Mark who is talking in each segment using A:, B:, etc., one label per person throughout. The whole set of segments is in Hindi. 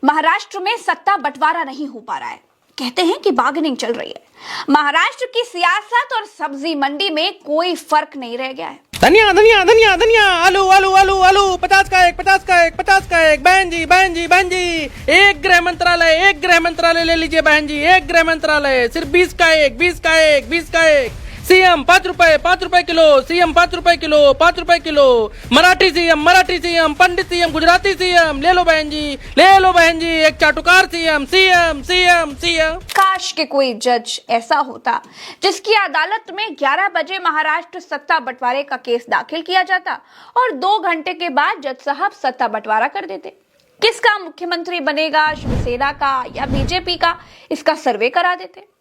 A: महाराष्ट्र में सत्ता बंटवारा नहीं हो पा रहा है। कहते हैं कि बार्गेनिंग चल रही है। महाराष्ट्र की सियासत और सब्जी मंडी में कोई फर्क नहीं रह गया है।
B: धनिया धनिया धनिया धनिया, आलू आलू आलू आलू, 50 का एक, 50 का एक, 50 का एक। बहन जी बहन जी बहन जी, एक गृह मंत्रालय ले लीजिए बहन जी, एक गृह मंत्रालय सिर्फ 20 का एक, 20 का एक, 20 का एक। सीएम 5 रुपए किलो, सीएम 5 रुपए किलो, 5 रुपए किलो। मराठी सीएम, पंडित सीएम, गुजराती सीएम, ले लो बहन जी, एक चाटुकार सीएम, सीएम।
A: काश के कोई जज ऐसा होता जिसकी अदालत में 11 बजे महाराष्ट्र सत्ता बंटवारे का केस दाखिल किया जाता और 2 घंटे के बाद जज साहब सत्ता बंटवारा कर देते। किसका मुख्यमंत्री बनेगा, शिवसेना का या बीजेपी का, इसका सर्वे करा देते।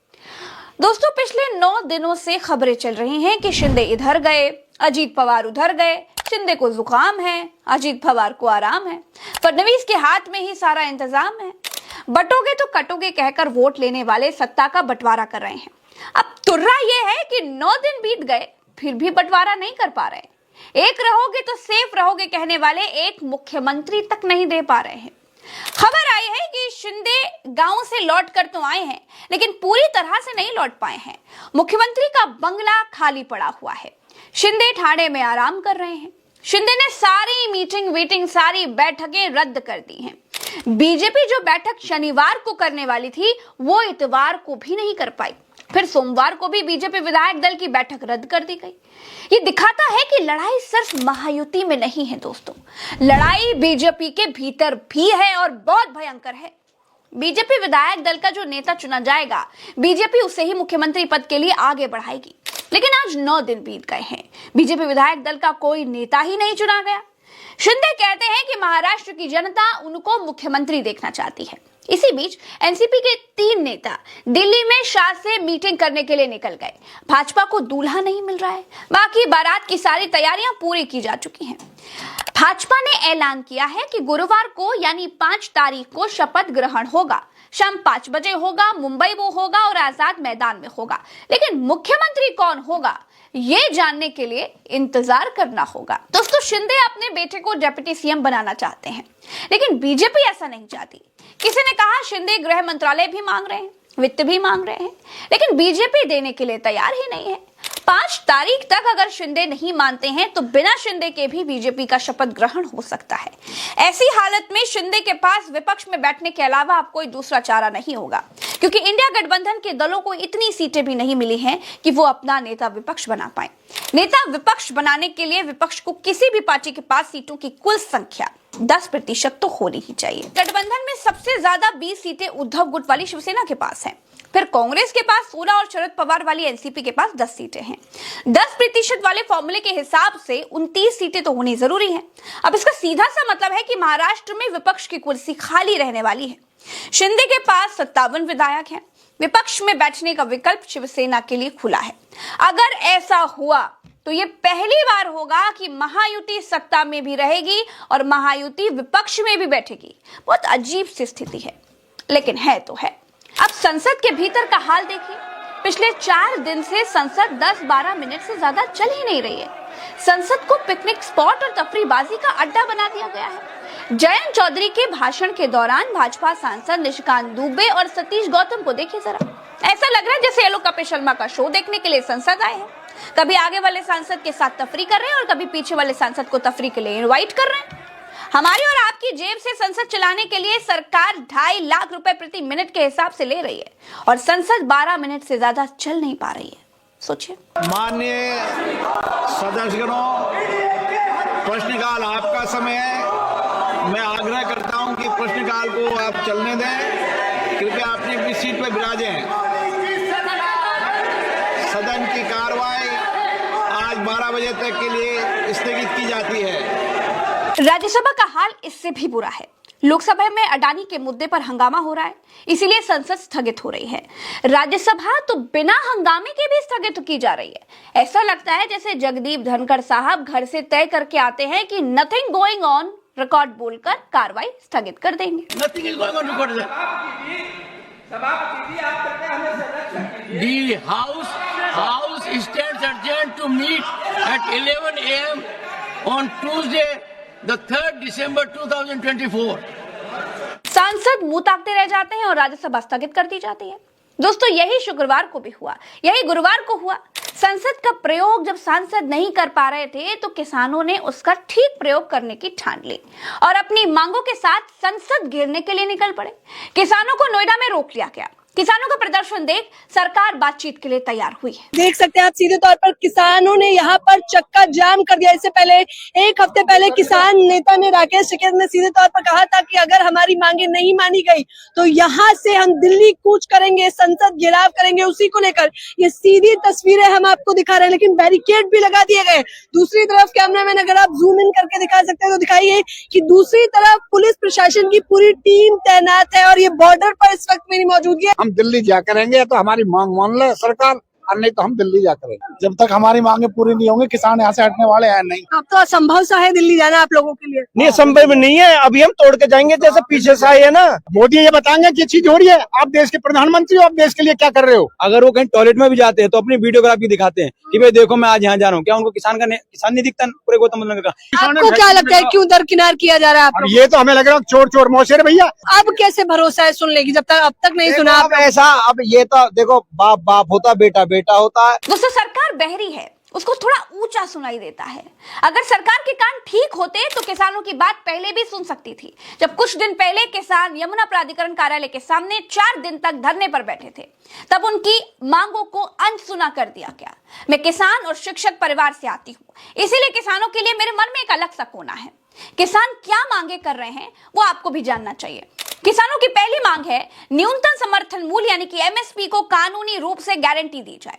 A: दोस्तों, पिछले 9 दिनों से खबरें चल रही हैं कि शिंदे इधर गए, अजीत पवार उधर गए। शिंदे को जुकाम है, अजीत पवार को आराम है। फडणवीस के हाथ में ही सारा इंतजाम है। बटोगे तो कटोगे कहकर वोट लेने वाले सत्ता का बंटवारा कर रहे हैं। अब तुर्रा ये है कि 9 दिन बीत गए फिर भी बंटवारा नहीं कर पा रहे। एक रहोगे तो सेफ रहोगे कहने वाले एक मुख्यमंत्री तक नहीं दे पा रहे हैं। खबर आई है कि शिंदे गांव से लौट कर तो आए हैं, लेकिन पूरी तरह से नहीं लौट पाए हैं। मुख्यमंत्री का बंगला खाली पड़ा हुआ है। शिंदे ठाणे में आराम कर रहे हैं। शिंदे ने सारी मीटिंग सारी बैठकें रद्द कर दी हैं। बीजेपी जो बैठक शनिवार को करने वाली थी वो इतवार को भी नहीं कर पाई। फिर सोमवार को भी बीजेपी विधायक दल की बैठक रद्द कर दी गई। ये दिखाता है कि लड़ाई सिर्फ महायुति में नहीं है दोस्तों, लड़ाई बीजेपी के भीतर भी है और बहुत भयंकर है। बीजेपी विधायक दल का जो नेता चुना जाएगा, बीजेपी उसे ही मुख्यमंत्री पद के लिए आगे बढ़ाएगी। लेकिन आज 9 दिन बीत गए हैं, बीजेपी विधायक दल का कोई नेता ही नहीं चुना गया। शिंदे कहते हैं कि महाराष्ट्र की जनता उनको मुख्यमंत्री देखना चाहती है। इसी बीच एनसीपी के 3 नेता दिल्ली में शाह से मीटिंग करने के लिए निकल गए। भाजपा को दूल्हा नहीं मिल रहा है, बाकी बारात की सारी तैयारियां पूरी की जा चुकी हैं। भाजपा ने ऐलान किया है कि गुरुवार को यानी 5 तारीख को शपथ ग्रहण होगा। शाम 5 बजे होगा, मुंबई वो होगा और आजाद मैदान में होगा। लेकिन मुख्यमंत्री कौन होगा ये जानने के लिए इंतजार करना होगा। दोस्तों, शिंदे अपने बेटे को डिप्टी सीएम बनाना चाहते हैं, लेकिन बीजेपी ऐसा नहीं चाहती। किसी ने कहा शिंदे गृह मंत्रालय भी मांग रहे हैं, वित्त भी मांग रहे हैं, लेकिन बीजेपी देने के लिए तैयार ही नहीं है। 5 तारीख तक अगर शिंदे नहीं मानते हैं तो बिना शिंदे के भी बीजेपी का शपथ ग्रहण हो सकता है। ऐसी हालत में शिंदे के पास विपक्ष में बैठने के अलावा अब कोई दूसरा चारा नहीं होगा, क्योंकि इंडिया गठबंधन के दलों को इतनी सीटें भी नहीं मिली हैं कि वो अपना नेता विपक्ष बना पाए। नेता विपक्ष बनाने के लिए विपक्ष को किसी भी पार्टी के पास सीटों की कुल संख्या 10% तो होनी ही चाहिए। गठबंधन में सबसे ज्यादा 20 सीटें उद्धव गुट वाली शिवसेना के पास हैं। फिर कांग्रेस के पास 16 और शरद पवार वाली एनसीपी के पास 10 सीटें हैं। 10% वाले फॉर्मूले के हिसाब से 29 सीटें तो होनी जरूरी हैं। अब इसका सीधा सा मतलब है कि महाराष्ट्र में विपक्ष की कुर्सी खाली रहने वाली है। शिंदे के पास 57 विधायक हैं। विपक्ष में बैठने का विकल्प शिवसेना के लिए खुला है। अगर ऐसा हुआ तो ये पहली बार होगा कि महायुति सत्ता में भी रहेगी और महायुति विपक्ष में भी बैठेगी। बहुत अजीब सी स्थिति है, लेकिन है तो है। अब संसद के भीतर का हाल देखिए। पिछले 4 दिन से संसद 10-12 मिनट से ज्यादा चल ही नहीं रही है। संसद को पिकनिक स्पॉट और तफरीबाजी का अड्डा बना दिया गया है। जयंत चौधरी के भाषण के दौरान भाजपा सांसद निशिकांत दुबे और सतीश गौतम को देखिए जरा, ऐसा लग रहा है जैसे ये लोग कपिल शर्मा का शो देखने के लिए संसद आए हैं। कभी आगे वाले सांसद के साथ तफरी कर रहे हैं और कभी पीछे वाले सांसद को तफरी के लिए इनवाइट कर रहे हैं। हमारी और आपकी जेब से संसद चलाने के लिए सरकार 2.5 लाख रुपए प्रति मिनट के हिसाब से ले रही है और संसद 12 मिनट से ज्यादा चल नहीं पा रही है। सोचिए।
C: माननीय सदस्यगणों, प्रश्नकाल आपका समय है। मैं आग्रह करता हूं कि प्रश्नकाल को आप चलने दें। कृपया अपनी अपनी सीट पर विराजें। सदन की कार्रवाई आज 12 बजे तक के लिए स्थगित की जाती है।
A: राज्यसभा का हाल इससे भी बुरा है। लोकसभा में अडानी के मुद्दे पर हंगामा हो रहा है, इसीलिए संसद स्थगित हो रही है। राज्यसभा तो बिना हंगामे के भी स्थगित की जा रही है। ऐसा लगता है जैसे जगदीप धनखड़ साहब घर से तय करके आते हैं कि नथिंग गोइंग ऑन रिकॉर्ड बोलकर कार्रवाई स्थगित कर देंगे।
D: Nothing is going on record. The House stands adjourned to meet at 11 a.m. on Tuesday, the 3rd December 2024.
A: सांसद मुंह ताकते रह जाते हैं और राज्यसभा स्थगित कर दी जाती है। दोस्तों, यही शुक्रवार को भी हुआ, यही गुरुवार को हुआ। संसद का प्रयोग जब सांसद नहीं कर पा रहे थे तो किसानों ने उसका ठीक प्रयोग करने की ठान ली और अपनी मांगों के साथ संसद घेरने के लिए निकल पड़े। किसानों को नोएडा में रोक लिया गया। किसानों का प्रदर्शन देख सरकार बातचीत के लिए तैयार हुई है।
E: देख सकते हैं आप सीधे तौर पर किसानों ने यहाँ पर चक्का जाम कर दिया। इससे पहले एक हफ्ते पहले किसान नेता ने राकेश टिकैत ने सीधे तौर पर कहा था कि अगर हमारी मांगे नहीं मानी गई तो यहाँ से हम दिल्ली कूच करेंगे, संसद घेराव करेंगे। उसी को लेकर ये सीधी तस्वीरें हम आपको दिखा रहे हैं, लेकिन बैरिकेड भी लगा दिए गए। दूसरी तरफ कैमरामैन अगर आप जूम इन करके दिखा सकते हैं तो दिखाइए कि दूसरी तरफ पुलिस प्रशासन की पूरी टीम तैनात है और ये बॉर्डर पर इस वक्त मेरी मौजूदगी है।
F: हम दिल्ली जा करेंगे तो हमारी मांग मान ले सरकार, और नहीं तो हम दिल्ली जा करेंगे। जब तक हमारी मांगे पूरी नहीं होंगी किसान यहाँ से हटने वाले हैं नहीं।
E: अब तो असंभव सा है दिल्ली जाना आप लोगों के लिए।
G: नहीं, संभव नहीं है। अभी हम तोड़ के जाएंगे, जैसे पीछे से आए है ना।
F: मोदी ये बताएंगे कि चीज हो रही है, आप देश के प्रधानमंत्री हो, आप देश के लिए क्या कर रहे हो।
G: अगर वो कहीं टॉयलेट में भी जाते हैं तो अपनी वीडियोग्राफी दिखाते हैं कि भाई देखो मैं आज यहाँ जा रहा हूँ। क्या उनको किसान नहीं दिखता पूरे गौतम बुद्ध नगर का?
E: आपको क्या लगता है क्यों दरकिनार किया जा रहा है आप
F: अब ये तो हमें लग रहा है चोर चोर मौसेर भैया।
E: अब कैसे भरोसा है सुन लेगी, जब तक अब तक नहीं सुना
G: अब ऐसा, अब ये तो देखो बाप बाप होता, बेटा बेटा होता है।
A: दोस्तों, सरकार बहरी है, उसको थोड़ा ऊंचा सुनाई देता है। अगर सरकार के कान ठीक होते तो किसानों की बात पहले भी सुन सकती थी। जब कुछ दिन पहले किसान यमुना प्राधिकरण कार्यालय के सामने 4 दिन तक धरने पर बैठे थे, तब उनकी मांगों को अनसुना कर दिया गया। मैं किसान और शिक्षक परिवार से आती हूँ, इसीलिए किसानों के लिए मेरे मन में एक अलग सा कोना है। किसान क्या मांगे कर रहे हैं वो आपको भी जानना चाहिए। किसानों की पहली मांग है न्यूनतम समर्थन मूल्य यानी कि एमएसपी को कानूनी रूप से गारंटी दी जाए।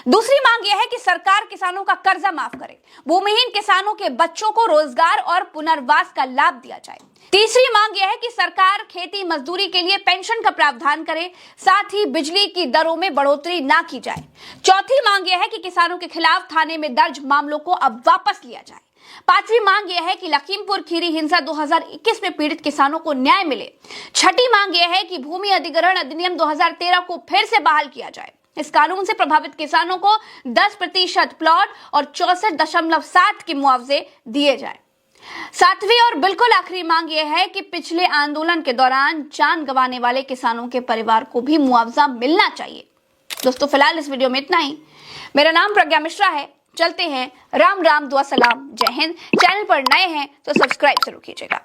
A: दूसरी मांग यह है कि सरकार किसानों का कर्जा माफ करे, भूमिहीन किसानों के बच्चों को रोजगार और पुनर्वास का लाभ दिया जाए। तीसरी मांग यह है कि सरकार खेती मजदूरी के लिए पेंशन का प्रावधान करे, साथ ही बिजली की दरों में बढ़ोतरी ना की जाए। चौथी मांग यह है कि किसानों के खिलाफ थाने में दर्ज मामलों को अब वापस लिया जाए। पांचवी मांग यह है कि लखीमपुर खीरी हिंसा 2021 में पीड़ित किसानों को न्याय मिले। छठी मांग यह है कि भूमि अधिग्रहण अधिनियम 2013 को फिर से बहाल किया जाए। इस कानून से प्रभावित किसानों को 10% प्लॉट और 64.7 के मुआवजे दिए जाए। सातवीं और बिल्कुल आखिरी मांग यह है कि पिछले आंदोलन के दौरान जान गंवाने वाले किसानों के परिवार को भी मुआवजा मिलना चाहिए। दोस्तों, फिलहाल इस वीडियो में इतना ही। मेरा नाम प्रज्ञा मिश्रा है। चलते हैं। राम राम, दुआ सलाम, जय हिंद। चैनल पर नए हैं तो सब्सक्राइब जरूर कीजिएगा।